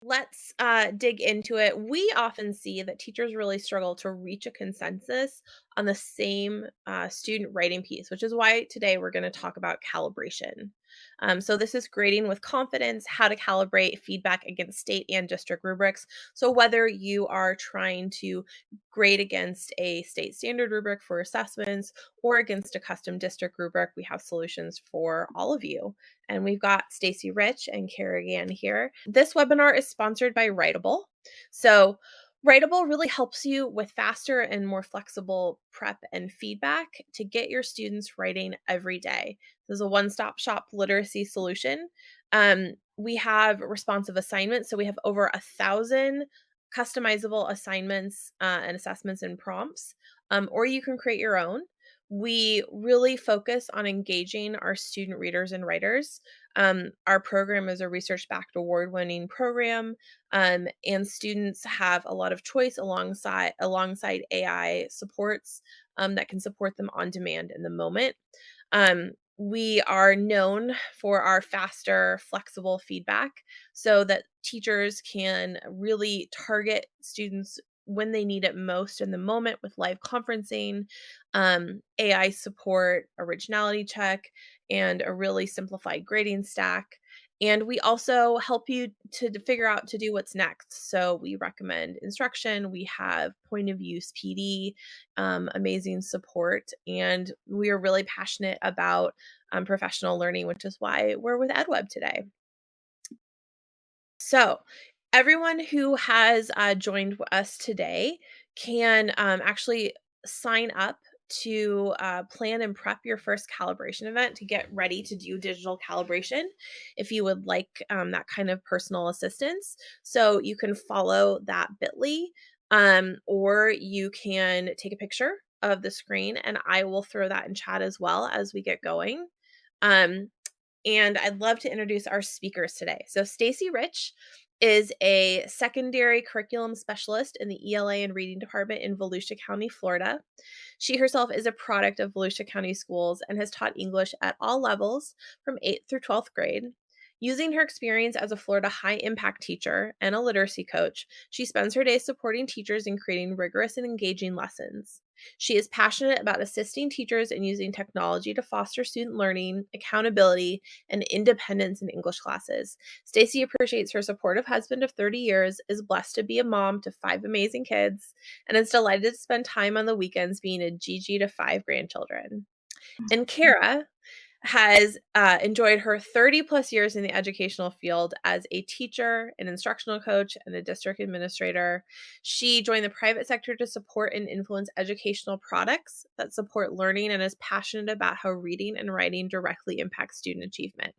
Let's dig into it. We often see that teachers really struggle to reach a consensus on the same student writing piece, which is why today we're going to talk about calibration. So, this is grading with confidence, how to calibrate feedback against state and district rubrics. So, whether you are trying to grade against a state standard rubric for assessments or against a custom district rubric, we have solutions for all of you. And we've got Stacie Rich and Kara Gann here. This webinar is sponsored by Writable. So Writable really helps you with faster and more flexible prep and feedback to get your students writing every day. This is a one-stop shop literacy solution. We have responsive assignments. So we have over 1,000 customizable assignments and assessments and prompts, or you can create your own. We really focus on engaging our student readers and writers. Our program is a research-backed award-winning program, and students have a lot of choice alongside AI supports that can support them on demand in the moment. We are known for our faster, flexible feedback so that teachers can really target students when they need it most in the moment with live conferencing, AI support, originality check, and a really simplified grading stack. And we also help you to figure out to do what's next. So we recommend instruction. We have point of use PD, amazing support, and we are really passionate about professional learning, which is why we're with EdWeb today. So everyone who has joined us today can actually sign up to plan and prep your first calibration event to get ready to do digital calibration if you would like that kind of personal assistance. So you can follow that bit.ly, or you can take a picture of the screen and I will throw that in chat as well as we get going. And I'd love to introduce our speakers today. So Stacie Rich is a secondary curriculum specialist in the ELA and reading department in Volusia County, Florida. She herself is a product of Volusia County Schools and has taught English at all levels from 8th through 12th grade. Using her experience as a Florida high-impact teacher and a literacy coach, she spends her days supporting teachers in creating rigorous and engaging lessons. She is passionate about assisting teachers in using technology to foster student learning, accountability, and independence in English classes. Stacie appreciates her supportive husband of 30 years, is blessed to be a mom to 5 amazing kids, and is delighted to spend time on the weekends being a Gigi to 5 grandchildren. And Kara has enjoyed her 30 plus years in the educational field as a teacher, an instructional coach, and a district administrator. She joined the private sector to support and influence educational products that support learning and is passionate about how reading and writing directly impact student achievement.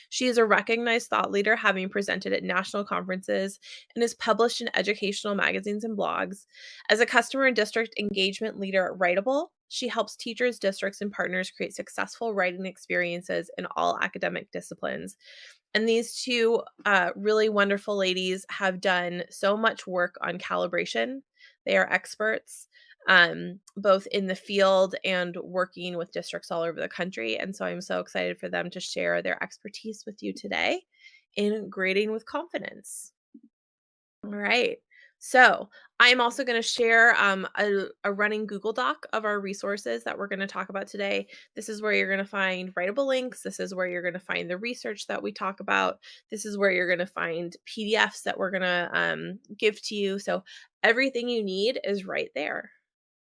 She is a recognized thought leader, having presented at national conferences and is published in educational magazines and blogs. As a customer and district engagement leader at Writable, she helps teachers, districts, and partners create successful writing experiences in all academic disciplines. And these two really wonderful ladies have done so much work on calibration. They are experts, both in the field and working with districts all over the country. And so I'm so excited for them to share their expertise with you today in grading with confidence. All right. So I'm also going to share a running Google Doc of our resources that we're going to talk about today. This is where you're going to find Writable links. This is where you're going to find the research that we talk about. This is where you're going to find PDFs that we're going to give to you. So everything you need is right there.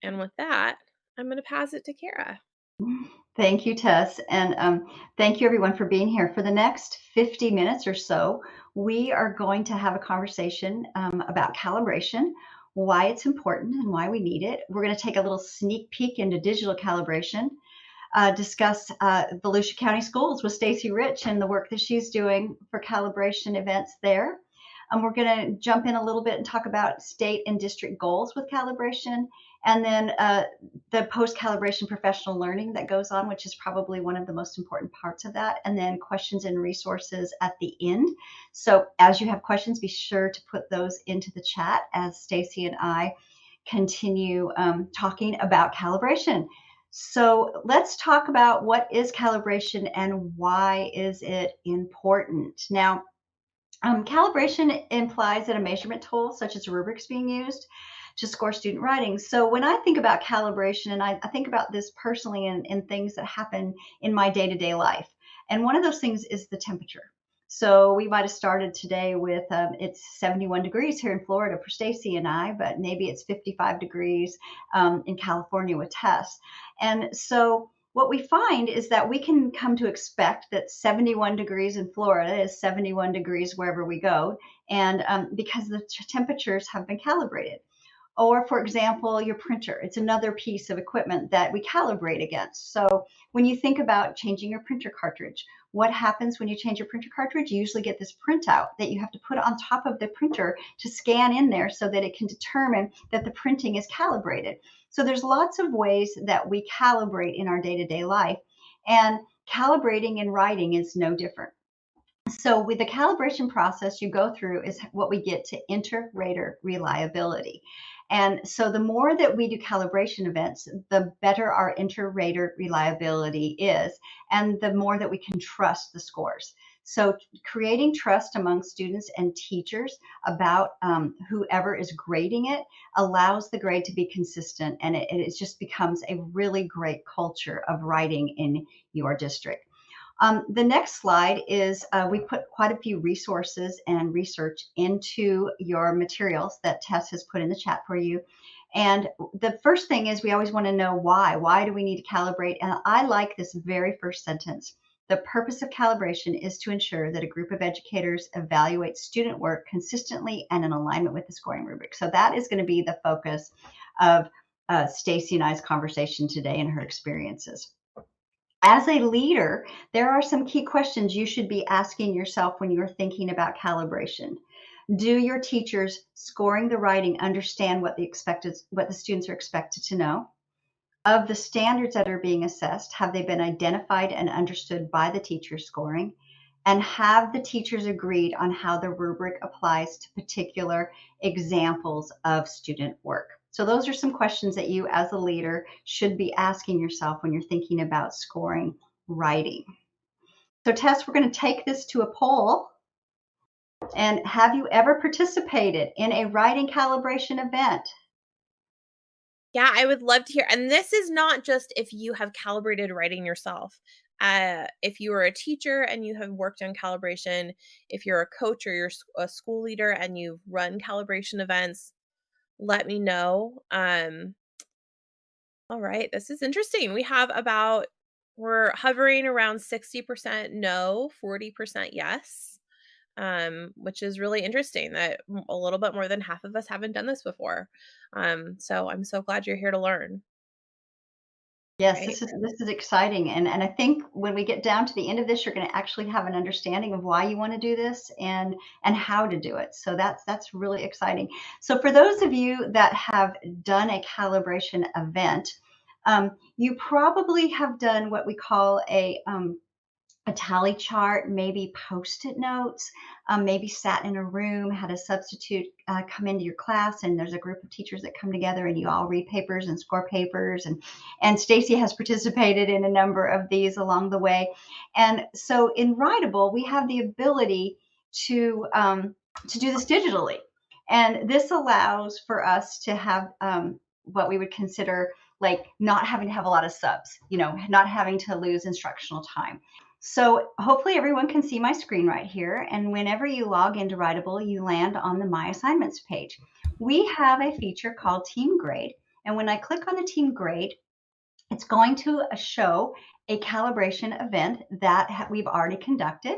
And with that, I'm going to pass it to Kara. Thank you, Tess. And thank you, everyone, for being here. For the next 50 minutes or so, we are going to have a conversation about calibration, why it's important and why we need it. We're going to take a little sneak peek into digital calibration, discuss Volusia County Schools with Stacie Rich and the work that she's doing for calibration events there. We're going to jump in a little bit and talk about state and district goals with calibration, and then the post-calibration professional learning that goes on, which is probably one of the most important parts of that, and then questions and resources at the end. So as you have questions, be sure to put those into the chat as Stacie and I continue talking about calibration. So let's talk about what is calibration and why is it important. Now, Calibration implies that a measurement tool, such as rubrics, being used to score student writing. So when I think about calibration, and I think about this personally in things that happen in my day-to-day life, and one of those things is the temperature. So we might have started today with it's 71 degrees here in Florida for Stacie and I, but maybe it's 55 degrees in California with Tess. And so what we find is that we can come to expect that 71 degrees in Florida is 71 degrees wherever we go, and because the temperatures have been calibrated. Or, for example, your printer. It's another piece of equipment that we calibrate against. So when you think about changing your printer cartridge, what happens when you change your printer cartridge? You usually get this printout that you have to put on top of the printer to scan in there so that it can determine that the printing is calibrated. So there's lots of ways that we calibrate in our day-to-day life, and calibrating in writing is no different. So with the calibration process you go through is what we get to inter-rater reliability. And so the more that we do calibration events, the better our inter-rater reliability is, and the more that we can trust the scores. So creating trust among students and teachers about whoever is grading it allows the grade to be consistent, and it just becomes a really great culture of writing in your district. The next slide is we put quite a few resources and research into your materials that Tess has put in the chat for you. And the first thing is we always want to know why. Why do we need to calibrate? And I like this very first sentence. The purpose of calibration is to ensure that a group of educators evaluates student work consistently and in alignment with the scoring rubric. So that is going to be the focus of Stacie and I's conversation today and her experiences. As a leader, there are some key questions you should be asking yourself when you're thinking about calibration. Do your teachers scoring the writing understand what the students are expected to know? Of the standards that are being assessed, have they been identified and understood by the teacher scoring? And have the teachers agreed on how the rubric applies to particular examples of student work? So those are some questions that you as a leader should be asking yourself when you're thinking about scoring writing. So Tess, we're going to take this to a poll. And have you ever participated in a writing calibration event? Yeah, I would love to hear. And this is not just if you have calibrated writing yourself. If you are a teacher and you have worked on calibration, if you're a coach or you're a school leader and you've run calibration events, let me know. All right, this is interesting. We're hovering around 60% no, 40% yes, which is really interesting that a little bit more than half of us haven't done this before. So I'm so glad you're here to learn. Yes, Right. this is exciting, and I think when we get down to the end of this, you're going to actually have an understanding of why you want to do this and how to do it. So that's really exciting. So for those of you that have done a calibration event, you probably have done what we call a tally chart, maybe post-it notes, maybe sat in a room, had a substitute come into your class, and there's a group of teachers that come together and you all read papers and score papers. And Stacie has participated in a number of these along the way. And so in Writable, we have the ability to do this digitally. And this allows for us to have what we would consider like not having to have a lot of subs, not having to lose instructional time. So hopefully everyone can see my screen right here. And whenever you log into Writable, you land on the My Assignments page. We have a feature called Team Grade. And when I click on the Team Grade, it's going to show a calibration event that we've already conducted.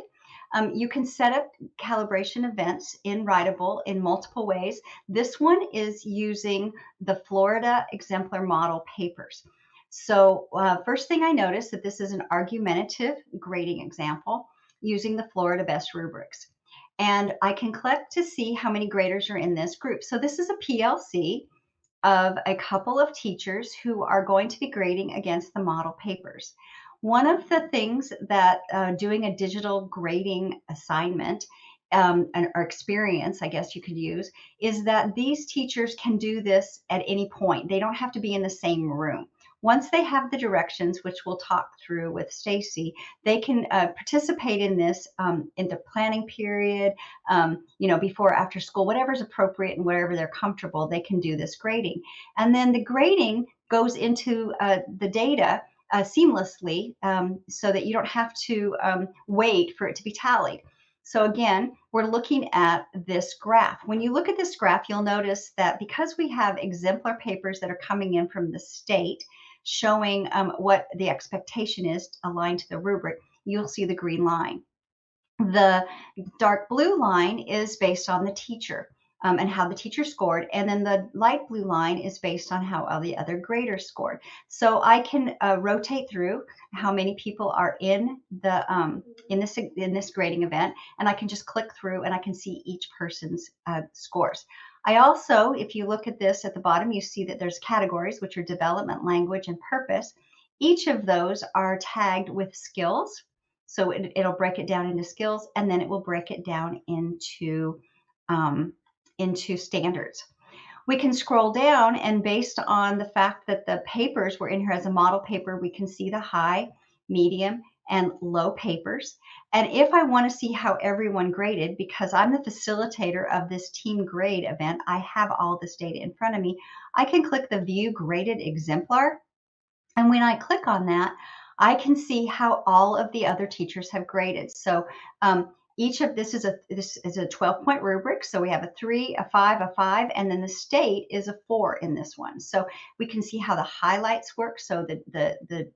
You can set up calibration events in Writable in multiple ways. This one is using the Florida exemplar model papers. So first thing I noticed that this is an argumentative grading example using the Florida best rubrics. And I can click to see how many graders are in this group. So this is a PLC of a couple of teachers who are going to be grading against the model papers. One of the things that doing a digital grading assignment or experience, I guess you could use, is that these teachers can do this at any point. They don't have to be in the same room. Once they have the directions, which we'll talk through with Stacie, they can participate in this in the planning period, before, after school, whatever's appropriate and wherever they're comfortable, they can do this grading. And then the grading goes into the data seamlessly, so that you don't have to wait for it to be tallied. So again, we're looking at this graph. When you look at this graph, you'll notice that because we have exemplar papers that are coming in from the state showing what the expectation is aligned to the rubric, you'll see the green line. The dark blue line is based on the teacher and how the teacher scored, and then the light blue line is based on how all the other graders scored. So I can rotate through how many people are in the in this grading event, and I can just click through and I can see each person's scores. I also, if you look at this at the bottom, you see that there's categories, which are development, language, and purpose. Each of those are tagged with skills. So it'll break it down into skills, and then it will break it down into standards. We can scroll down, and based on the fact that the papers were in here as a model paper, we can see the high, medium, and low papers. And if I want to see how everyone graded, because I'm the facilitator of this team grade event, I have all this data in front of me. I can click the View Graded Exemplar. And when I click on that, I can see how all of the other teachers have graded. So each of this is a 12-point rubric. So we have a 3, a 5, and then the state is a 4 in this one. So we can see how the highlights work. So the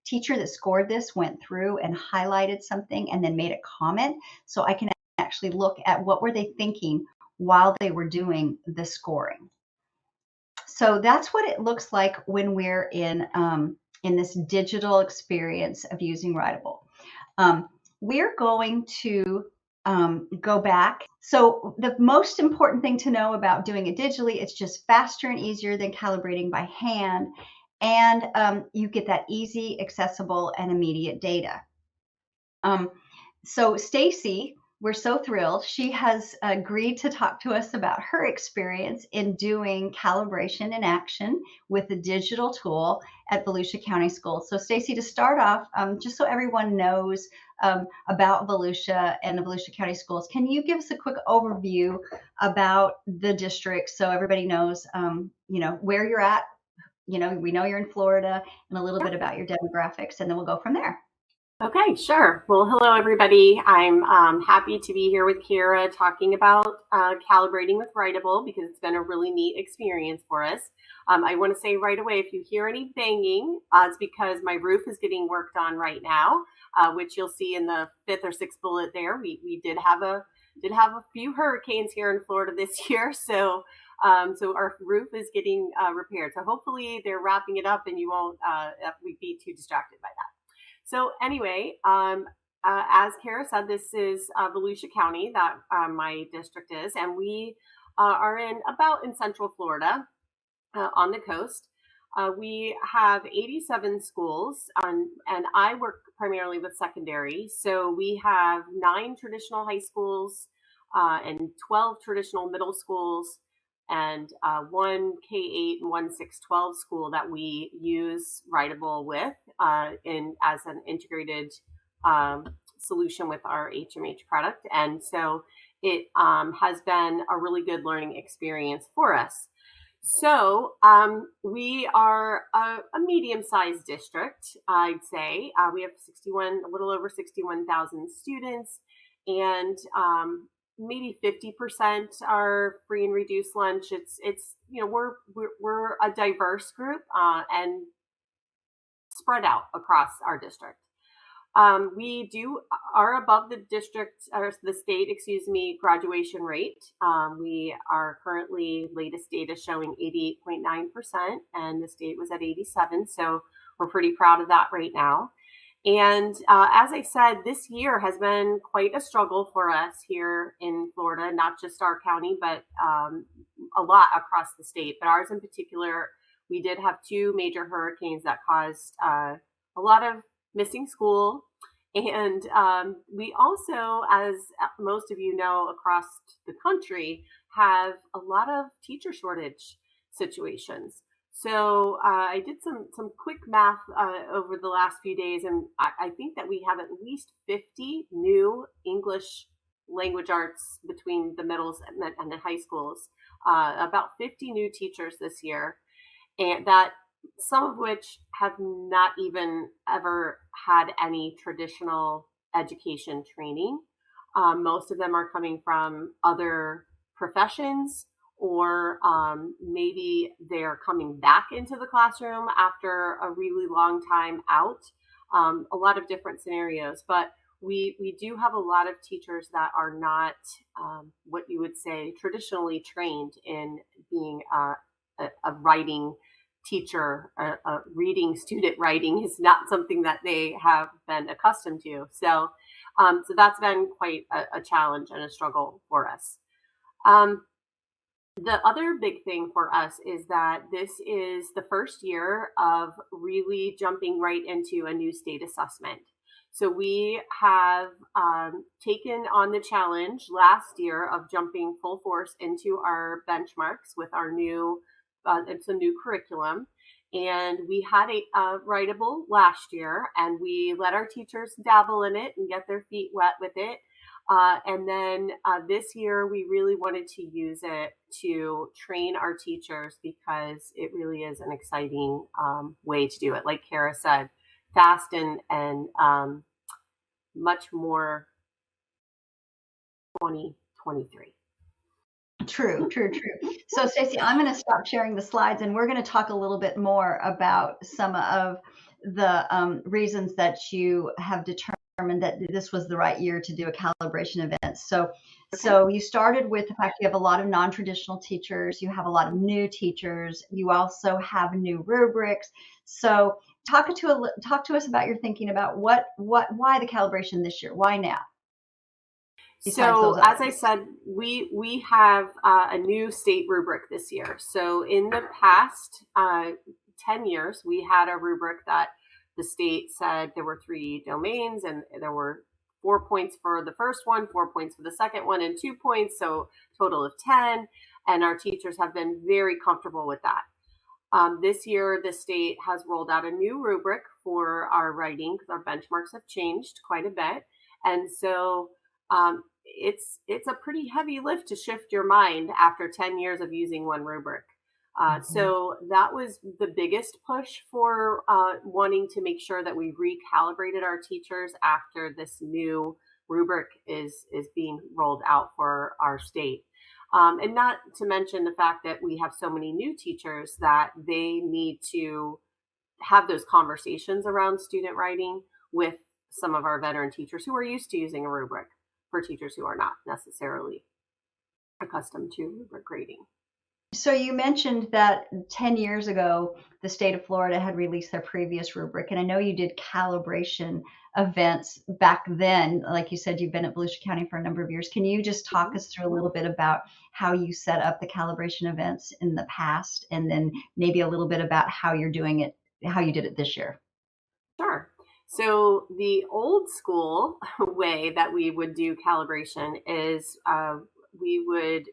teacher that scored this went through and highlighted something and then made a comment. So I can actually look at what were they thinking while they were doing the scoring. So that's what it looks like when we're in this digital experience of using Writable. We're going to go back. So the most important thing to know about doing it digitally, it's just faster and easier than calibrating by hand. And you get that easy, accessible, and immediate data. So Stacie, we're so thrilled. She has agreed to talk to us about her experience in doing calibration in action with a digital tool at Volusia County Schools. So Stacie, to start off, just so everyone knows about Volusia and the Volusia County Schools, can you give us a quick overview about the district so everybody knows, where you're at? We know you're in Florida, and a little bit about your demographics, and then we'll go from there. Okay, sure. Well, hello, everybody. I'm happy to be here with Kara talking about calibrating with Writable, because it's been a really neat experience for us. I want to say right away, if you hear any banging, it's because my roof is getting worked on right now, which you'll see in the 5th or 6th bullet there. We did have a few hurricanes here in Florida this year, so our roof is getting repaired. So hopefully they're wrapping it up and you won't be too distracted by that. So anyway, as Kara said, this is Volusia County that my district is, and we are in Central Florida on the coast. We have 87 schools, and I work primarily with secondary. So we have 9 traditional high schools and 12 traditional middle schools, and 1 K-8 and 1 6-12 school that we use Writable with as an integrated solution with our HMH product. And so it has been a really good learning experience for us. So we are a medium-sized district, I'd say. We have a little over 61,000 students, and maybe 50% are free and reduced lunch. It's we're a diverse group and spread out across our district. We are above the state graduation rate. We are currently, latest data showing 88.9%, and the state was at 87. So we're pretty proud of that right now. And as I said, this year has been quite a struggle for us here in Florida, not just our county, but a lot across the state. But ours in particular, we did have 2 major hurricanes that caused a lot of missing school. And we also, as most of you know, across the country, have a lot of teacher shortage situations. So I did some quick math over the last few days, and I think that we have at least 50 new English language arts between the middles and the high schools. About 50 new teachers this year, and that some of which have not even ever had any traditional education training. Most of them are coming from other professions, or maybe they're coming back into the classroom after a really long time out. A lot of different scenarios, but we do have a lot of teachers that are not what you would say traditionally trained in being a writing teacher. Reading, student writing is not something that they have been accustomed to. So that's been quite a challenge and a struggle for us. The other big thing for us is that this is the first year of really jumping right into a new state assessment. So we have taken on the challenge last year of jumping full force into our benchmarks with our new, it's a new curriculum. And we had a Writable last year, and we let our teachers dabble in it and get their feet wet with it. And then this year, we really wanted to use it to train our teachers, because it really is an exciting way to do it. Like Kara said, fast and much more 2023. True. So Stacie, I'm going to stop sharing the slides, and we're going to talk a little bit more about some of the reasons that you have determined that this was the right year to do a calibration event. So you started with the fact you have a lot of non-traditional teachers, you have a lot of new teachers, you also have new rubrics. So talk to us about your thinking about why the calibration this year? Why now? So as I said, we have a new state rubric this year. So in the past 10 years, we had a rubric that the state said there were 3 domains, and there were 4 points for the first one, 4 points for the second one, and 2 points, so total of 10. And our teachers have been very comfortable with that. This year, the state has rolled out a new rubric for our writing, because our benchmarks have changed quite a bit. And so it's a pretty heavy lift to shift your mind after 10 years of using one rubric. So that was the biggest push for wanting to make sure that we recalibrated our teachers after this new rubric is being rolled out for our state. And not to mention the fact that we have so many new teachers that they need to have those conversations around student writing with some of our veteran teachers who are used to using a rubric, for teachers who are not necessarily accustomed to rubric grading. So you mentioned that 10 years ago, the state of Florida had released their previous rubric, and I know you did calibration events back then. Like you said, you've been at Volusia County for a number of years. Can you just talk us through a little bit about how you set up the calibration events in the past, and then maybe a little bit about how you're doing it, how you did it this year? Sure. So the old school way that we would do calibration is we would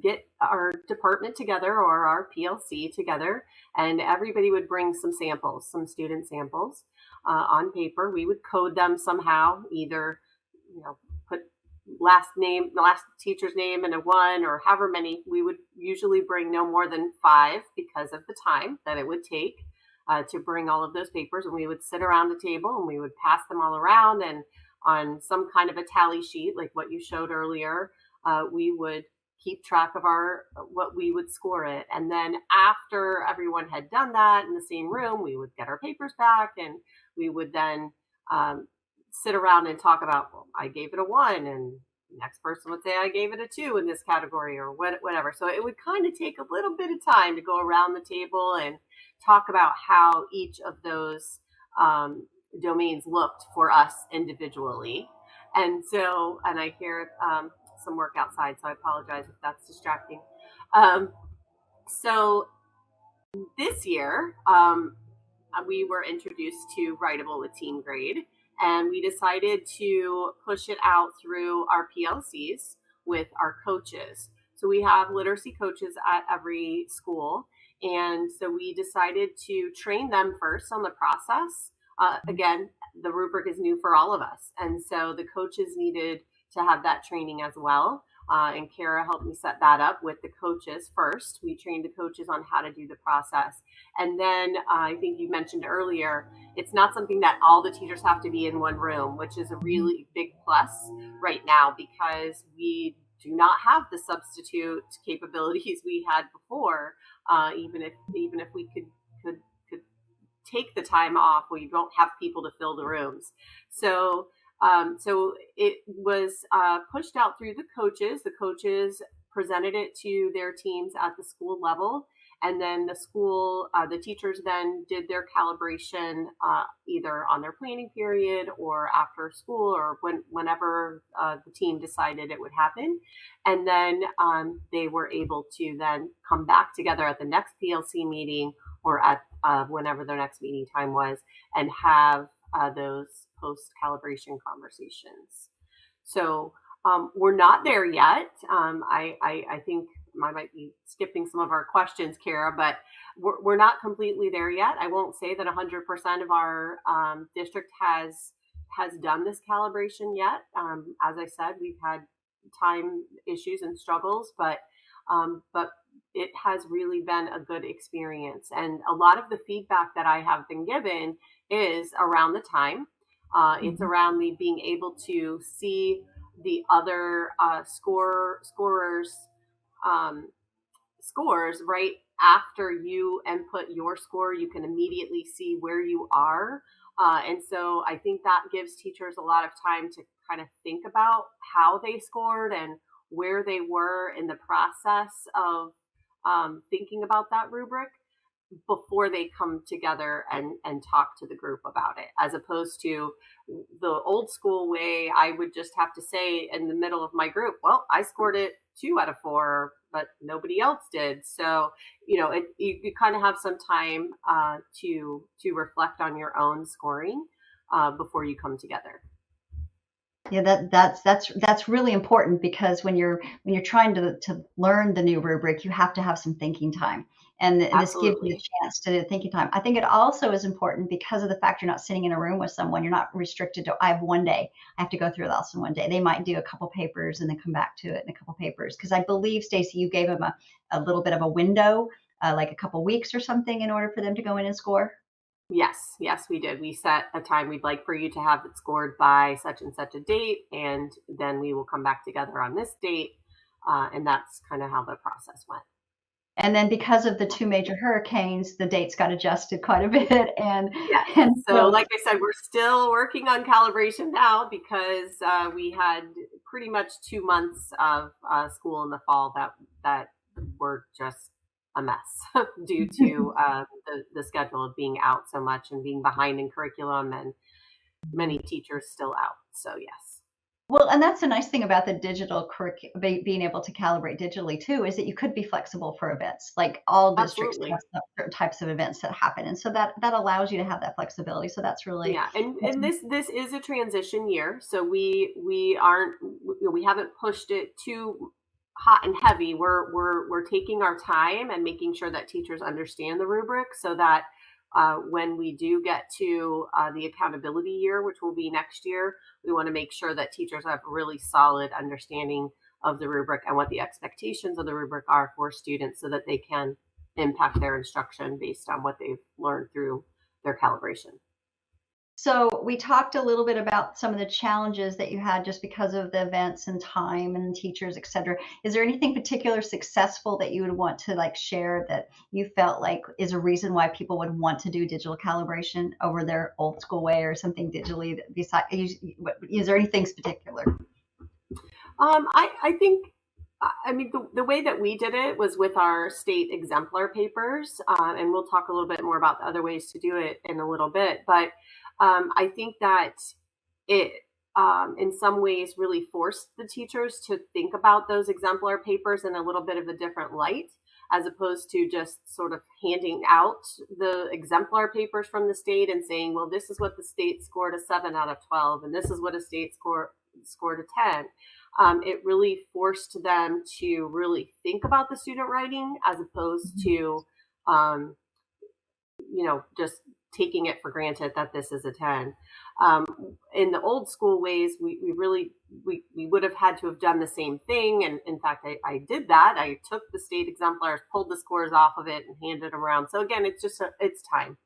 get our department together, or our PLC together, and everybody would bring some samples, some student samples on paper. We would code them somehow, either put last teacher's name and a 1, or however many. We would usually bring no more than 5 because of the time that it would take to bring all of those papers, and we would sit around the table and we would pass them all around, and on some kind of a tally sheet like what you showed earlier, we would keep track of what we would score it. And then after everyone had done that in the same room, we would get our papers back, and we would then sit around and talk about, well, I gave it a 1, and the next person would say I gave it a 2 in this category, or whatever. So it would kind of take a little bit of time to go around the table and talk about how each of those domains looked for us individually. And I hear some work outside, so I apologize if that's distracting. So this year, we were introduced to Writable with Team Grade, and we decided to push it out through our PLCs with our coaches. So we have literacy coaches at every school, And so we decided to train them first on the process. Again, the rubric is new for all of us. And so the coaches needed to have that training as well. And Kara helped me set that up with the coaches first. We trained the coaches on how to do the process. And then I think you mentioned earlier, it's not something that all the teachers have to be in one room, which is a really big plus right now because we do not have the substitute capabilities we had before. Even if we could take the time off, we don't have people to fill the rooms. So it was pushed out through the coaches. The coaches presented it to their teams at the school level. And then the teachers then did their calibration either on their planning period or after school or whenever the team decided it would happen. And then they were able to then come back together at the next PLC meeting or at whenever their next meeting time was and have those post-calibration conversations. So we're not there yet. I think I might be skipping some of our questions, Kara, but we're not completely there yet. I won't say that 100% of our district has done this calibration yet. As I said, we've had time issues and struggles, but it has really been a good experience. And a lot of the feedback that I have been given is around the time. It's around me being able to see the other scorers' scores right after you input your score. You can immediately see where you are. And so I think that gives teachers a lot of time to kind of think about how they scored and where they were in the process of thinking about that rubric before they come together and talk to the group about it, as opposed to the old school way. I would just have to say in the middle of my group, well, I scored it 2 out of 4, but nobody else did. So, you kind of have some time to reflect on your own scoring before you come together. Yeah, that's really important because when you're trying to learn the new rubric, you have to have some thinking time, and this gives you a chance to do thinking time. I think it also is important because of the fact you're not sitting in a room with someone. You're not restricted to I have one day. I have to go through this in one day. They might do a couple papers and then come back to it in a couple papers. Because I believe, Stacie, you gave them a little bit of a window, like a couple weeks or something, in order for them to go in and score. Yes, we did. We set a time we'd like for you to have it scored by such and such a date, and then we will come back together on this date. And that's kind of how the process went. And then because of the 2 major hurricanes, the dates got adjusted quite a bit. So like I said, we're still working on calibration now because we had pretty much 2 months of school in the fall that were just a mess due to the schedule of being out so much and being behind in curriculum and many teachers still out. So yes. Well, and that's the nice thing about the digital being able to calibrate digitally too, is that you could be flexible for events. Like all districts have certain types of events that happen, and so that allows you to have that flexibility. So that's really And this is a transition year, so we haven't pushed it too hot and heavy. We're taking our time and making sure that teachers understand the rubric so that when we do get to the accountability year, which will be next year, we want to make sure that teachers have a really solid understanding of the rubric and what the expectations of the rubric are for students so that they can impact their instruction based on what they've learned through their calibration. So we talked a little bit about some of the challenges that you had just because of the events and time and teachers, et cetera. Is there anything particular successful that you would want to share that you felt like is a reason why people would want to do digital calibration over their old school way or something digitally? Is there anything particular? I think, the way that we did it was with our state exemplar papers, and we'll talk a little bit more about the other ways to do it in a little bit. But I think that it, in some ways, really forced the teachers to think about those exemplar papers in a little bit of a different light, as opposed to just sort of handing out the exemplar papers from the state and saying, well, this is what the state scored a 7 out of 12, and this is what a state scored a 10. It really forced them to really think about the student writing as opposed to just taking it for granted that this is a 10. In the old school ways, we would have had to have done the same thing. And in fact, I did that. I took the state exemplars, pulled the scores off of it, and handed them around. So again, it's just it's time.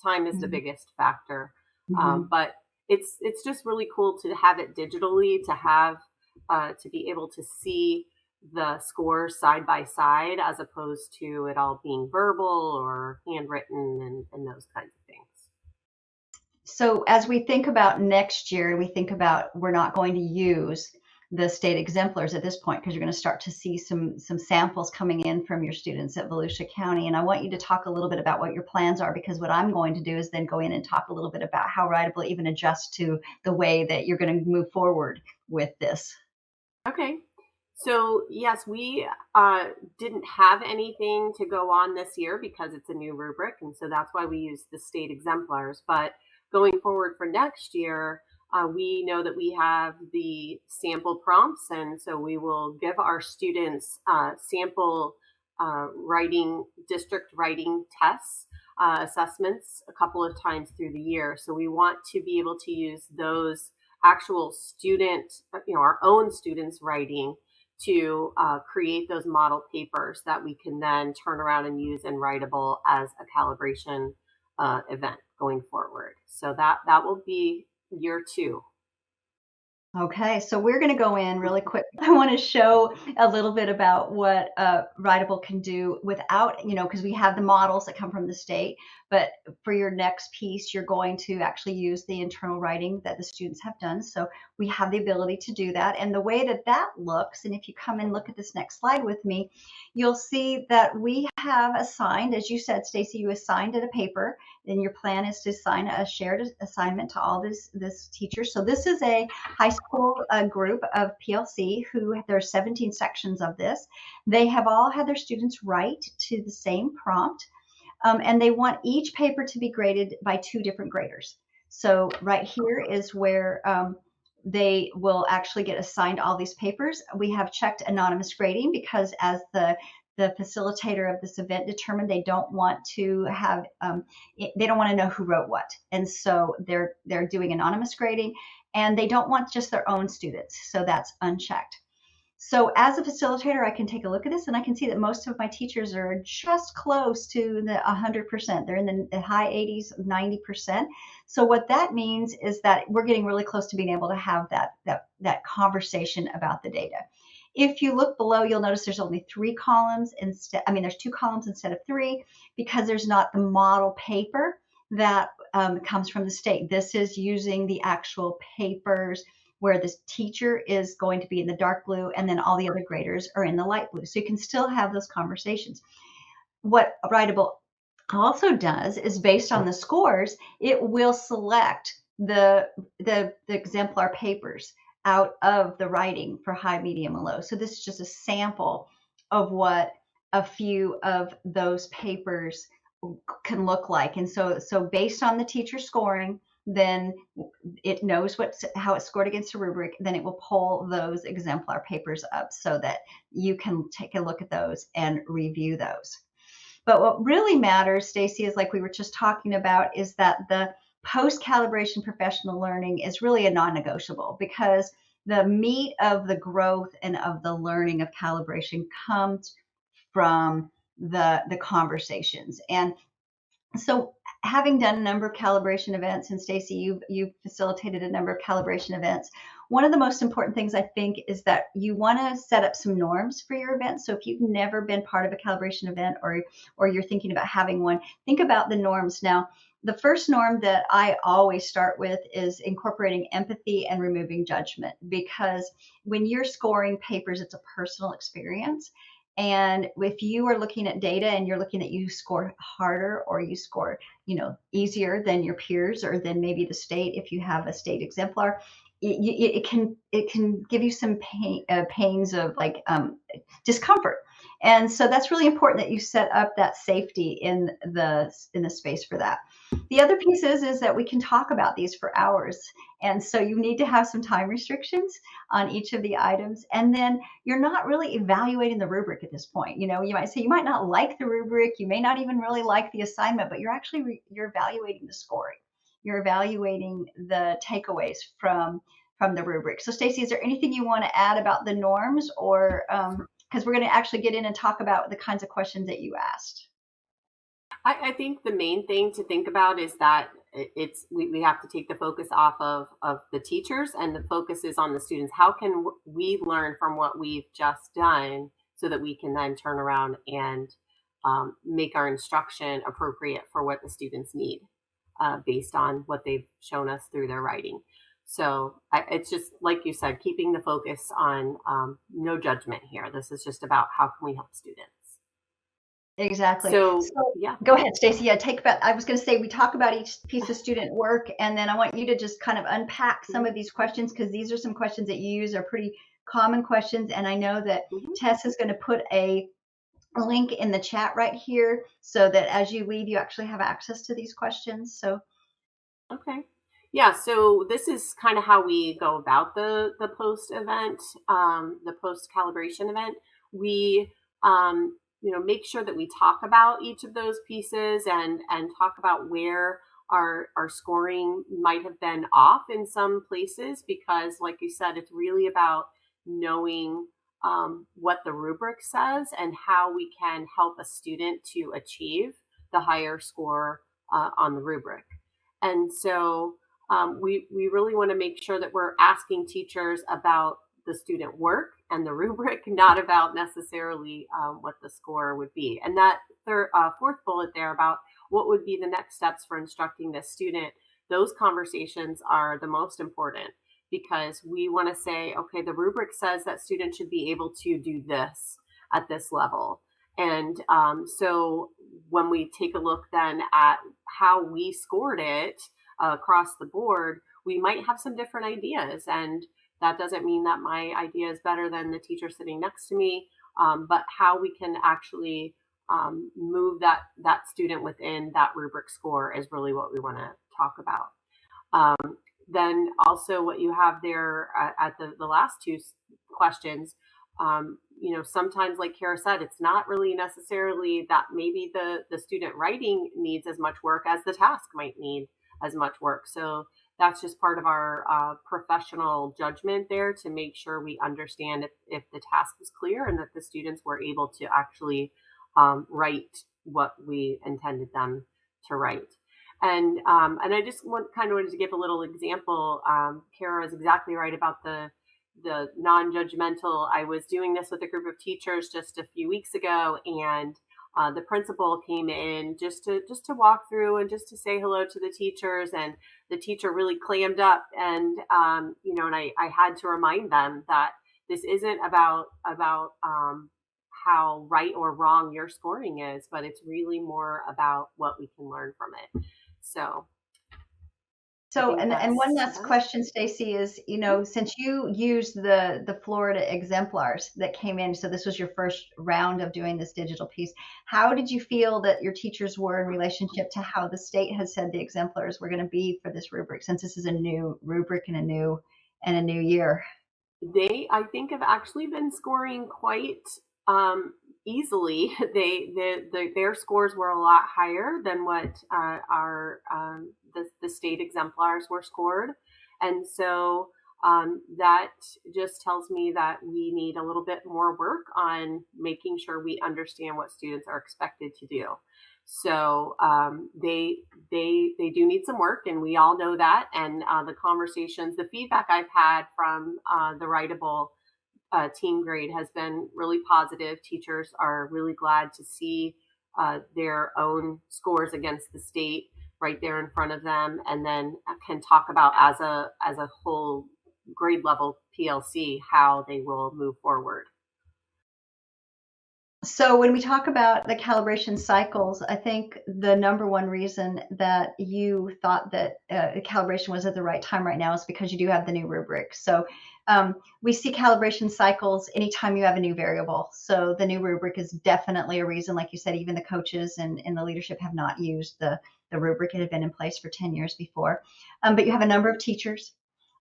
Time is the biggest factor. But it's just really cool to have it digitally, to have to be able to see the scores side by side, as opposed to it all being verbal or handwritten and those kinds of things. So as we think about next year, we think about, we're not going to use the state exemplars at this point, because you're going to start to see some samples coming in from your students at Volusia County. And I want you to talk a little bit about what your plans are, because what I'm going to do is then go in and talk a little bit about how Writable even adjusts to the way that you're going to move forward with this. Okay. So yes, we didn't have anything to go on this year because it's a new rubric, and so that's why we use the state exemplars. But going forward for next year, we know that we have the sample prompts, and so we will give our students sample district writing tests, assessments a couple of times through the year. So we want to be able to use those actual our own students' writing to create those model papers that we can then turn around and use in Writable as a calibration event going forward. So that will be year 2. Okay, so we're going to go in really quick. I want to show a little bit about what Writable can do without, because we have the models that come from the state, but for your next piece, you're going to actually use the internal writing that the students have done. So we have the ability to do that. And the way that looks, and if you come and look at this next slide with me, you'll see that we have assigned, as you said, Stacie, you assigned it a paper, and your plan is to assign a shared assignment to all this teachers. So this is a high school group of PLC there are 17 sections of this. They have all had their students write to the same prompt, and they want each paper to be graded by 2 different graders. So right here is where they will actually get assigned all these papers. We have checked anonymous grading because, as the facilitator of this event determined, they don't want to have they don't want to know who wrote what, and so they're doing anonymous grading, and they don't want just their own students, so that's unchecked. So as a facilitator, I can take a look at this, and I can see that most of my teachers are just close to the 100%. They're in the high 80s, 90%. So what that means is that we're getting really close to being able to have that conversation about the data. If you look below, you'll notice there's only 3 columns there's 2 columns instead of 3, because there's not the model paper that comes from the state. This is using the actual papers where the teacher is going to be in the dark blue, and then all the other graders are in the light blue. So you can still have those conversations. What Writable also does is, based on the scores, it will select the exemplar papers out of the writing for high, medium, and low. So this is just a sample of what a few of those papers can look like. And so based on the teacher scoring, then it knows how it scored against a rubric. Then it will pull those exemplar papers up so that you can take a look at those and review those. But what really matters, Stacie, is, like we were just talking about, is that the post-calibration professional learning is really a non-negotiable, because the meat of the growth and of the learning of calibration comes from the conversations. And so, having done a number of calibration events, and Stacie, you've facilitated a number of calibration events, one of the most important things, I think, is that you want to set up some norms for your event. So if you've never been part of a calibration event, or you're thinking about having one, think about the norms. Now, the first norm that I always start with is incorporating empathy and removing judgment, because when you're scoring papers, it's a personal experience. And if you are looking at data and you're looking at you score harder, or you score, easier than your peers, or than maybe the state, if you have a state exemplar, it can give you some pains of like discomfort. And so that's really important that you set up that safety in the space for that. The other piece is that we can talk about these for hours. And so you need to have some time restrictions on each of the items. And then you're not really evaluating the rubric at this point. You know, you might say you might not like the rubric, you may not even really like the assignment, but you're actually you're evaluating the scoring. You're evaluating the takeaways from the rubric. So Stacie, is there anything you want to add about the norms, or because we're going to actually get in and talk about the kinds of questions that you asked? I think the main thing to think about is that we have to take the focus off of the teachers, and the focus is on the students. How can we learn from what we've just done so that we can then turn around and make our instruction appropriate for what the students need based on what they've shown us through their writing. So it's just, like you said, keeping the focus on no judgment here. This is just about how can we help students. Exactly. So yeah. Go ahead, Stacie. Yeah, I was going to say, we talk about each piece of student work, and then I want you to just kind of unpack some of these questions, because these are some questions that you use, are pretty common questions. And I know that Tess is going to put a link in the chat right here so that as you leave, you actually have access to these questions. So, okay. Yeah, so this is kind of how we go about the post event, the post calibration event. We make sure that we talk about each of those pieces and talk about where our scoring might have been off in some places, because like you said, it's really about knowing what the rubric says and how we can help a student to achieve the higher score on the rubric. And so we really want to make sure that we're asking teachers about the student work and the rubric, not about necessarily what the score would be. And that fourth bullet there about what would be the next steps for instructing this student, those conversations are the most important, because we want to say, okay, the rubric says that students should be able to do this at this level. And so when we take a look then at how we scored it across the board, we might have some different ideas. And that doesn't mean that my idea is better than the teacher sitting next to me, but how we can actually move that student within that rubric score is really what we want to talk about. Then also what you have there at the last two questions, sometimes, like Kara said, it's not really necessarily that maybe the student writing needs as much work as the task might need as much work. So that's just part of our professional judgment there to make sure we understand if the task is clear and that the students were able to actually write what we intended them to write. And I just wanted to give a little example. Kara is exactly right about the non-judgmental. I was doing this with a group of teachers just a few weeks ago, and the principal came in just to walk through and just to say hello to the teachers, and the teacher really clammed up, and and I had to remind them that this isn't about how right or wrong your scoring is, but it's really more about what we can learn from it. So and one last question, Stacie, is, since you used the Florida exemplars that came in, so this was your first round of doing this digital piece, how did you feel that your teachers were in relationship to how the state has said the exemplars were going to be for this rubric, since this is a new rubric and a new year? They, I think, have actually been scoring quite easily. Their scores were a lot higher than what the state exemplars were scored, and so that just tells me that we need a little bit more work on making sure we understand what students are expected to do. So they do need some work, and we all know that. And the conversations, the feedback I've had from the Writable team grade has been really positive. Teachers are really glad to see their own scores against the state right there in front of them, and then can talk about as a whole grade level PLC how they will move forward. So when we talk about the calibration cycles, I think the number one reason that you thought that calibration was at the right time right now is because you do have the new rubric. So we see calibration cycles anytime you have a new variable. So the new rubric is definitely a reason, like you said, even the coaches and the leadership have not used the rubric. It had been in place for 10 years before. But you have a number of teachers,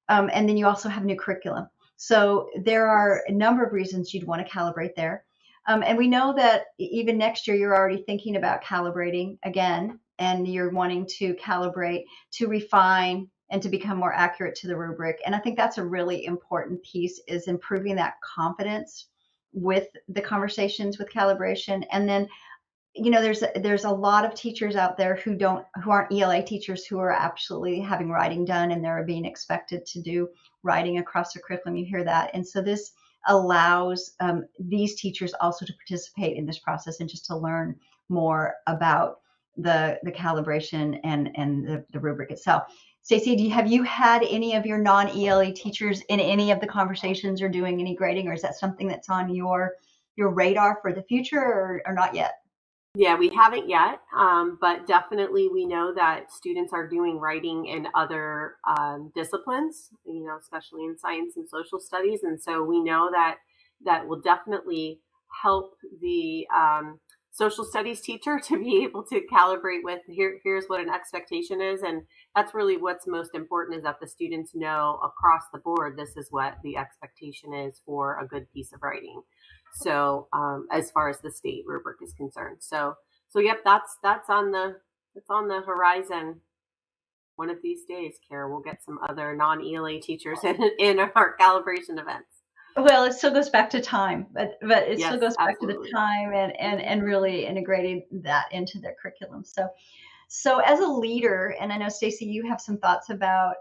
and then you also have new curriculum. So there are a number of reasons you'd want to calibrate there. And we know that even next year, you're already thinking about calibrating again, and you're wanting to calibrate to refine and to become more accurate to the rubric. And I think that's a really important piece, is improving that confidence with the conversations with calibration. And then, there's a lot of teachers out there who aren't ELA teachers, who are absolutely having writing done, and they're being expected to do writing across their curriculum. You hear that. And so this allows these teachers also to participate in this process and just to learn more about the calibration and the rubric itself. Stacie, have you had any of your non-ELA teachers in any of the conversations or doing any grading, or is that something that's on your radar for the future, or not yet? Yeah, we haven't yet, but definitely we know that students are doing writing in other disciplines, especially in science and social studies. And so we know that that will definitely help the social studies teacher to be able to calibrate with here's what an expectation is. And that's really what's most important, is that the students know across the board, this is what the expectation is for a good piece of writing. So as far as the state rubric is concerned, so yep, that's on the horizon. One of these days, Kara, we'll get some other non-ELA teachers in our calibration events. Well, it still goes back to time, but it Yes, still goes back to the absolutely. time and really integrating that into their curriculum. So as a leader, and I know Stacie, you have some thoughts about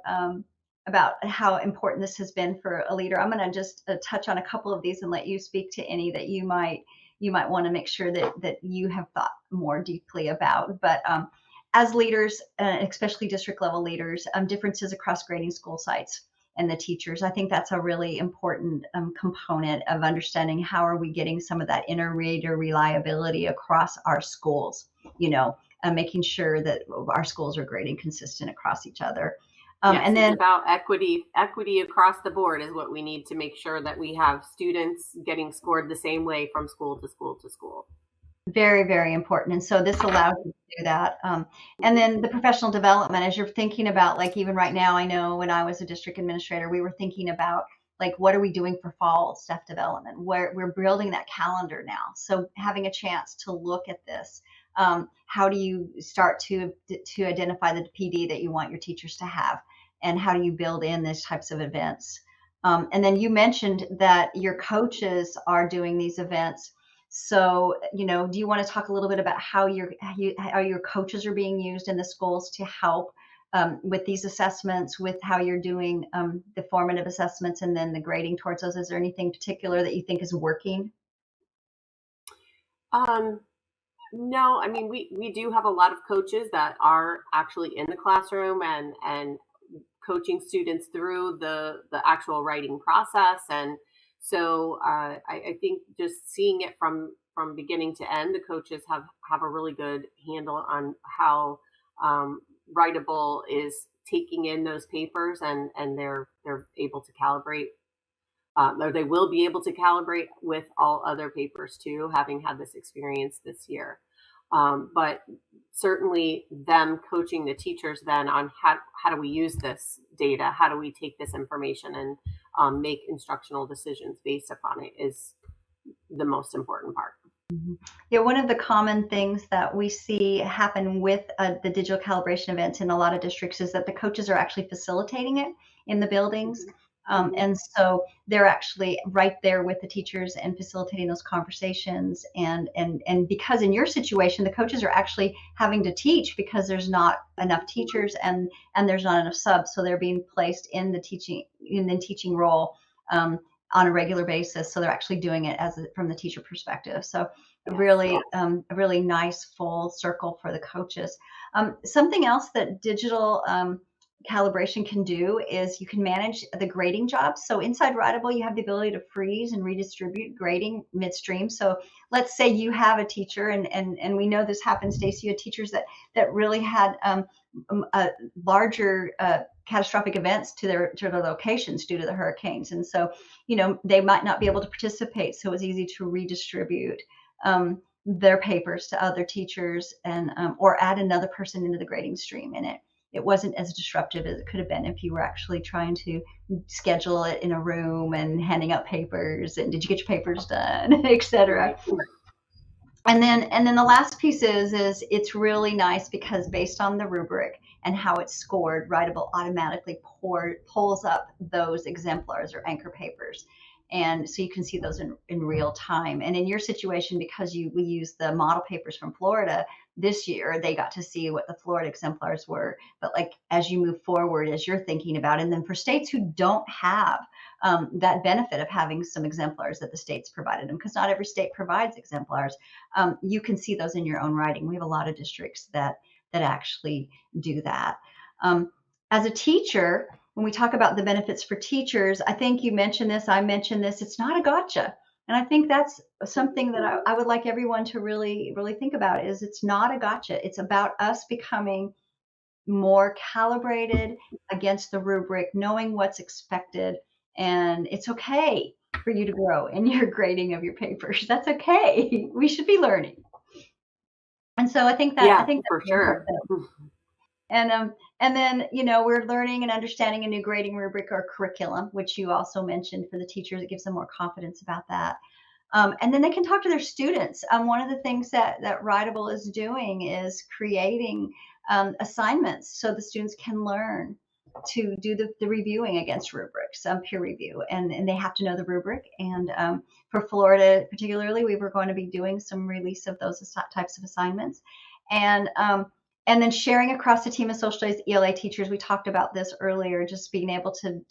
how important this has been for a leader. I'm going to just touch on a couple of these and let you speak to any that you might want to make sure that you have thought more deeply about. But as leaders, especially district level leaders, differences across grading school sites and the teachers, I think that's a really important component of understanding how are we getting some of that inter-reader reliability across our schools, making sure that our schools are grading consistent across each other. Yes, And then it's about equity across the board is what we need to make sure that we have students getting scored the same way from school to school to school. very, very important. And so this allows you to do that. And then the professional development, as you're thinking about, like even right now, I know when I was a district administrator, we were thinking about, like, what are we doing for fall staff development? We're building that calendar now. So having a chance to look at this, how do you start to identify the PD that you want your teachers to have? And how do you build in these types of events? And then you mentioned that your coaches are doing these events. So, do you want to talk a little bit about how your coaches are being used in the schools to help with these assessments, with how you're doing the formative assessments and then the grading towards those? Is there anything particular that you think is working? No, I mean, we do have a lot of coaches that are actually in the classroom and coaching students through the actual writing process. And so I think just seeing it from beginning to end, the coaches have a really good handle on how Writable is taking in those papers, and they're able to calibrate, or they will be able to calibrate with all other papers too, having had this experience this year. But certainly them coaching the teachers then on how do we use this data? How do we take this information and make instructional decisions based upon it is the most important part. Yeah, one of the common things that we see happen with the digital calibration events in a lot of districts is that the coaches are actually facilitating it in the buildings. And so they're actually right there with the teachers and facilitating those conversations. And because in your situation, the coaches are actually having to teach because there's not enough teachers and there's not enough subs. So they're being placed in the teaching role on a regular basis. So they're actually doing it from the teacher perspective. So really, a really nice full circle for the coaches. Something else that digital calibration can do is you can manage the grading jobs. So inside Writable, you have the ability to freeze and redistribute grading midstream. So let's say you have a teacher, and we know this happens, Stacie, you had teachers that really had larger catastrophic events to their locations due to the hurricanes. And so, they might not be able to participate. So it's easy to redistribute their papers to other teachers and or add another person into the grading stream. And it wasn't as disruptive as it could have been if you were actually trying to schedule it in a room and handing out papers and did you get your papers done, etc. And then the last piece is it's really nice because based on the rubric and how it's scored, Writable automatically pulls up those exemplars or anchor papers. And so you can see those in real time. And in your situation, because we use the model papers from Florida this year, they got to see what the Florida exemplars were. But like as you move forward, as you're thinking about it, and then for states who don't have that benefit of having some exemplars that the states provided them, because not every state provides exemplars, you can see those in your own writing. We have a lot of districts that actually do that. As a teacher, when we talk about the benefits for teachers, I think you mentioned this, I mentioned this, it's not a gotcha. And I think that's something that I would like everyone to really, really think about is it's not a gotcha. It's about us becoming more calibrated against the rubric, knowing what's expected. And it's okay for you to grow in your grading of your papers. That's okay. We should be learning. And so I think that, for sure. And then, we're learning and understanding a new grading rubric or curriculum, which you also mentioned for the teachers. It gives them more confidence about that. And then they can talk to their students. One of the things that Writable is doing is creating assignments so the students can learn to do the reviewing against rubrics, peer review, and they have to know the rubric. And for Florida particularly, we were going to be doing some release of those types of assignments. And then sharing across the team of social studies ELA teachers, we talked about this earlier, just being able to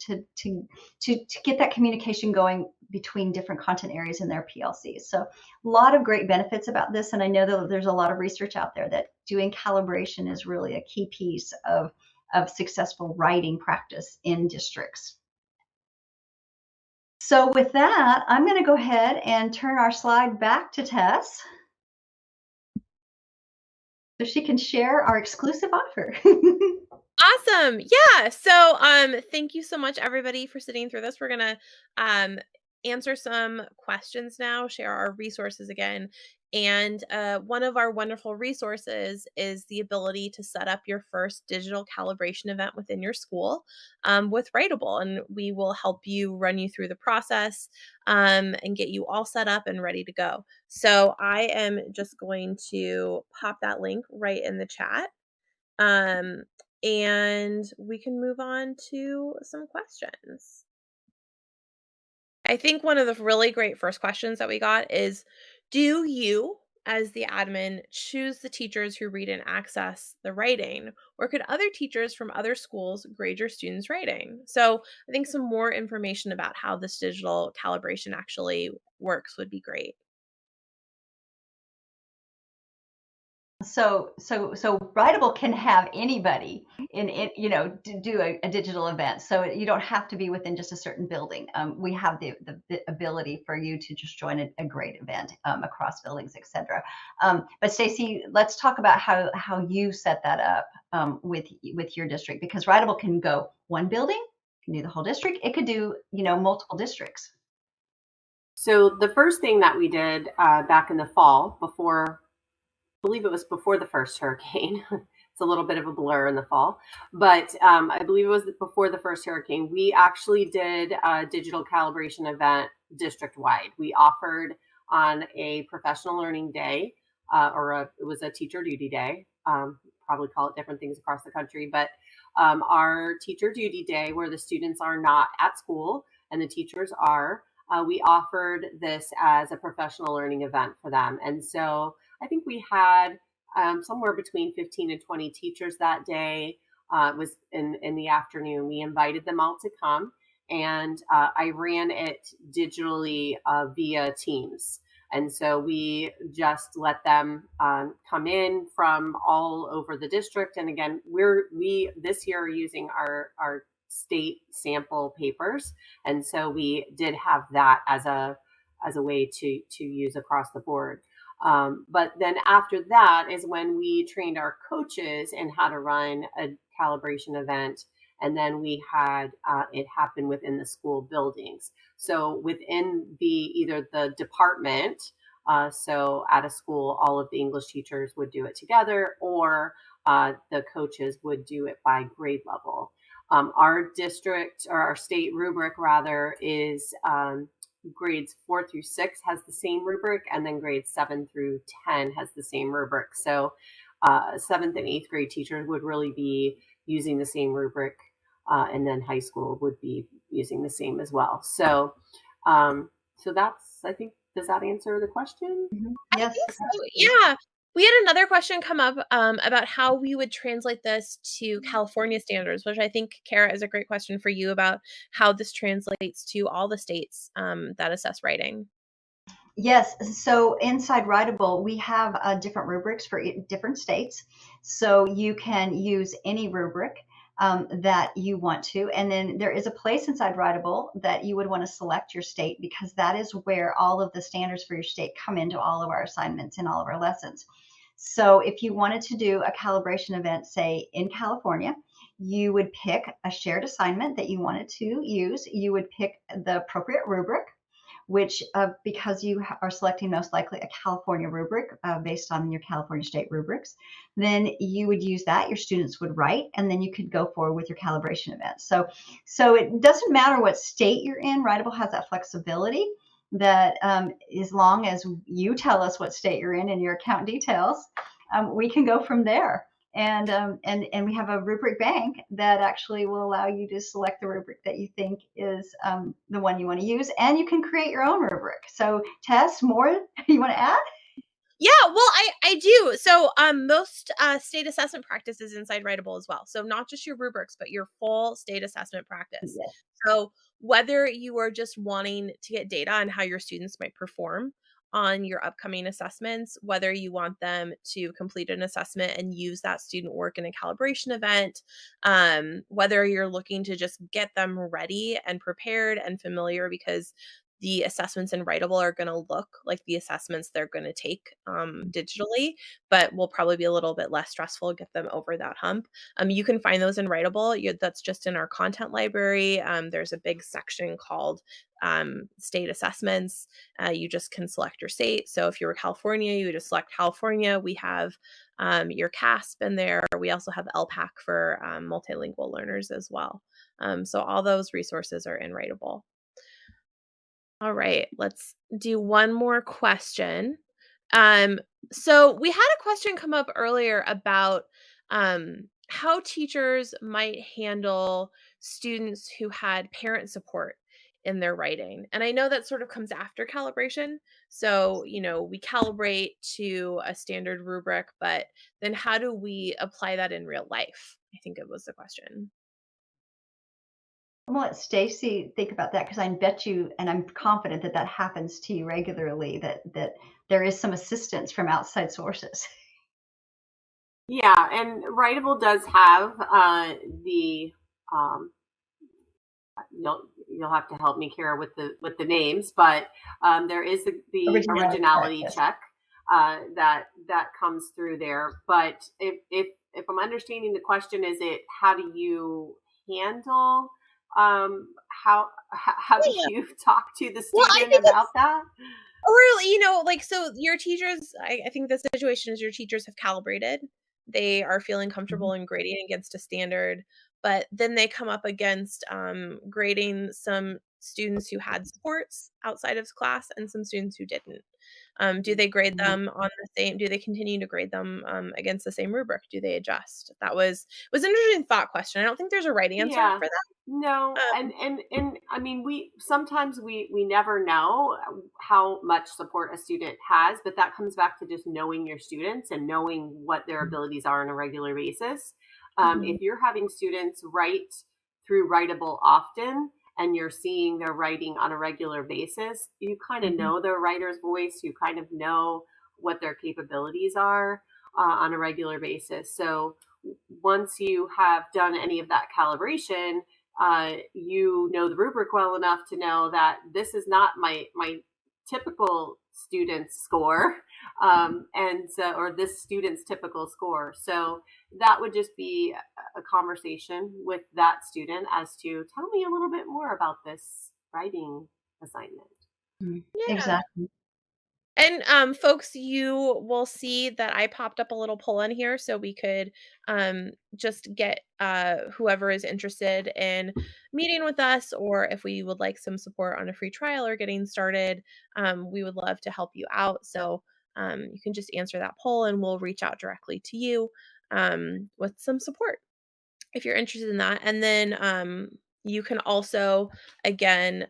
get that communication going between different content areas in their PLCs. So a lot of great benefits about this. And I know that there's a lot of research out there that doing calibration is really a key piece of successful writing practice in districts. So with that, I'm going to go ahead and turn our slide back to Tess, so she can share our exclusive offer. Awesome. Yeah. So thank you so much, everybody, for sitting through this. We're gonna answer some questions now, share our resources again. And one of our wonderful resources is the ability to set up your first digital calibration event within your school with Writable. And we will help you run you through the process and get you all set up and ready to go. So I am just going to pop that link right in the chat. And we can move on to some questions. I think one of the really great first questions that we got is, do you, as the admin, choose the teachers who read and access the writing, or could other teachers from other schools grade your students' writing? So I think some more information about how this digital calibration actually works would be great. So Writable can have anybody in it, do a digital event. So you don't have to be within just a certain building. We have the ability for you to just join a great event across buildings, etc. But Stacie, let's talk about how you set that up with your district, because Writable can go one building, can do the whole district. It could do multiple districts. So the first thing that we did back in the fall, I believe it was before the first hurricane. It's a little bit of a blur in the fall, but I believe it was before the first hurricane. We actually did a digital calibration event district-wide. We offered on a professional learning day, it was a teacher duty day. Probably call it different things across the country, but our teacher duty day, where the students are not at school and the teachers are, we offered this as a professional learning event for them. And so I think we had somewhere between 15 and 20 teachers that day. It was in the afternoon. We invited them all to come, and I ran it digitally via Teams. And so we just let them come in from all over the district. And again, we this year are using our state sample papers. And so we did have that as a way to use across the board. But then after that is when we trained our coaches in how to run a calibration event. And then we had it happen within the school buildings. So within either the department, so at a school, all of the English teachers would do it together, or the coaches would do it by grade level. Our district, or our state rubric rather, is grades 4 through 6 has the same rubric, and then grades 7 through 10 has the same rubric. So 7th and 8th grade teachers would really be using the same rubric, and then high school would be using the same as well. So that's, I think, does that answer the question? Mm-hmm. I Yes. think so. Yeah. We had another question come up about how we would translate this to California standards, which I think, Kara, is a great question for you about how this translates to all the states that assess writing. Yes. So inside Writable, we have different rubrics for different states. So you can use any rubric that you want to. And then there is a place inside Writable that you would want to select your state, because that is where all of the standards for your state come into all of our assignments and all of our lessons. So if you wanted to do a calibration event, say in California, you would pick a shared assignment that you wanted to use. You would pick the appropriate rubric, which because you are selecting most likely a California rubric based on your California state rubrics, then you would use that. Your students would write, and then you could go forward with your calibration event. So it doesn't matter what state you're in. Writable has that flexibility that as long as you tell us what state you're in and your account details, we can go from there. And we have a rubric bank that actually will allow you to select the rubric that you think is the one you want to use, and you can create your own rubric. So Tess, more you want to add? Yeah, well, I do. So most state assessment practices inside Writable as well. So not just your rubrics, but your full state assessment practice. Yes. So whether you are just wanting to get data on how your students might perform on your upcoming assessments, whether you want them to complete an assessment and use that student work in a calibration event, whether you're looking to just get them ready and prepared and familiar, because the assessments in Writable are going to look like the assessments they're going to take digitally, but will probably be a little bit less stressful, get them over that hump. You can find those in Writable. That's just in our content library. There's a big section called state assessments. You just can select your state. So if you were California, you would just select California. We have your CASP in there. We also have LPAC for multilingual learners as well. So all those resources are in Writable. All right, let's do one more question. So we had a question come up earlier about how teachers might handle students who had parent support in their writing. And I know that sort of comes after calibration. So, we calibrate to a standard rubric, but then how do we apply that in real life? I think it was the question. I'm going to let Stacie think about that, because I bet you, and I'm confident that happens to you regularly, that there is some assistance from outside sources. Yeah, and Writable does have the you'll have to help me, Kara, with the names, but there is the originality check that comes through there. But if I'm understanding the question, is it how do you handle how do you talk to the student about that? Or, so your teachers, I think the situation is your teachers have calibrated. They are feeling comfortable in grading against a standard, but then they come up against grading some students who had supports outside of class and some students who didn't. Do they grade them on the same? Do they continue to grade them against the same rubric? Do they adjust? It was an interesting thought question. I don't think there's a right answer for that. No, and I mean, sometimes we never know how much support a student has, but that comes back to just knowing your students and knowing what their abilities are on a regular basis. If you're having students write through Writable often, and you're seeing their writing on a regular basis, you kind of know their writer's voice, you kind of know what their capabilities are on a regular basis. So once you have done any of that calibration, you know the rubric well enough to know that this is not my typical student's score, or this student's typical score. So that would just be a conversation with that student as to, tell me a little bit more about this writing assignment. Yeah. Exactly. And folks, you will see that I popped up a little poll in here so we could just get whoever is interested in meeting with us, or if we would like some support on a free trial or getting started, we would love to help you out. So you can just answer that poll and we'll reach out directly to you with some support if you're interested in that. And then you can also, again,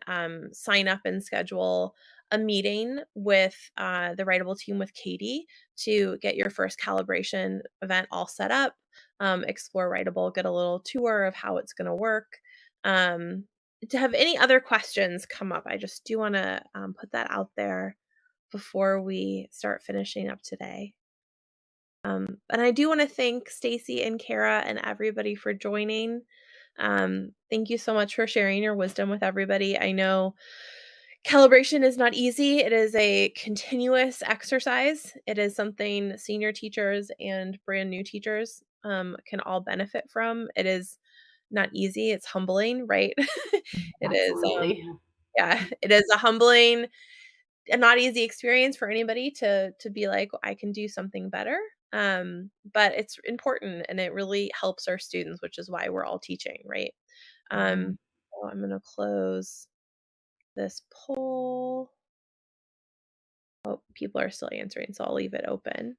sign up and schedule a meeting with the Writable team with Katie to get your first calibration event all set up, explore Writable, get a little tour of how it's going to work. To have any other questions come up, I just do want to put that out there before we start finishing up today. And I do want to thank Stacie and Kara and everybody for joining. Thank you so much for sharing your wisdom with everybody. I know calibration is not easy. It is a continuous exercise. It is something senior teachers and brand new teachers can all benefit from. It is not easy. It's humbling, right? It is. Absolutely. Yeah, it is a humbling and not easy experience for anybody to be like, I can do something better. But it's important and it really helps our students, which is why we're all teaching, right? So I'm going to close this poll. Oh, people are still answering, so I'll leave it open.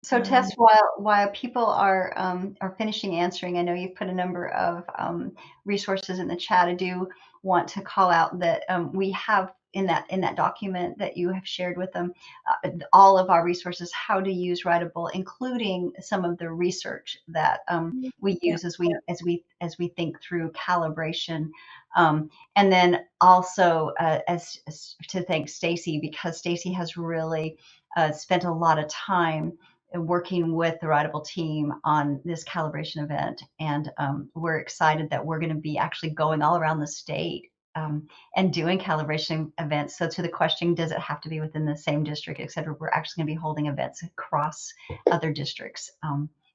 So Tess, while people are finishing answering, I know you've put a number of resources in the chat. I do want to call out that we have in that document that you have shared with them all of our resources, how to use Writable, including some of the research that we use as we think through calibration. And then also as to thank Stacie, because Stacie has really spent a lot of time working with the Writable team on this calibration event. And we're excited that we're going to be actually going all around the state and doing calibration events. So to the question, does it have to be within the same district, et cetera? We're actually going to be holding events across other districts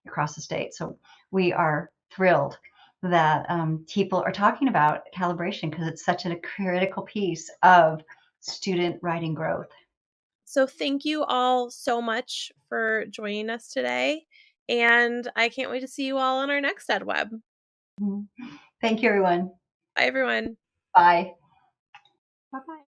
across the state. So we are thrilled that people are talking about calibration because it's such a critical piece of student writing growth. So thank you all so much for joining us today. And I can't wait to see you all on our next edweb. Thank you, everyone. Bye, everyone. Bye. Bye-bye.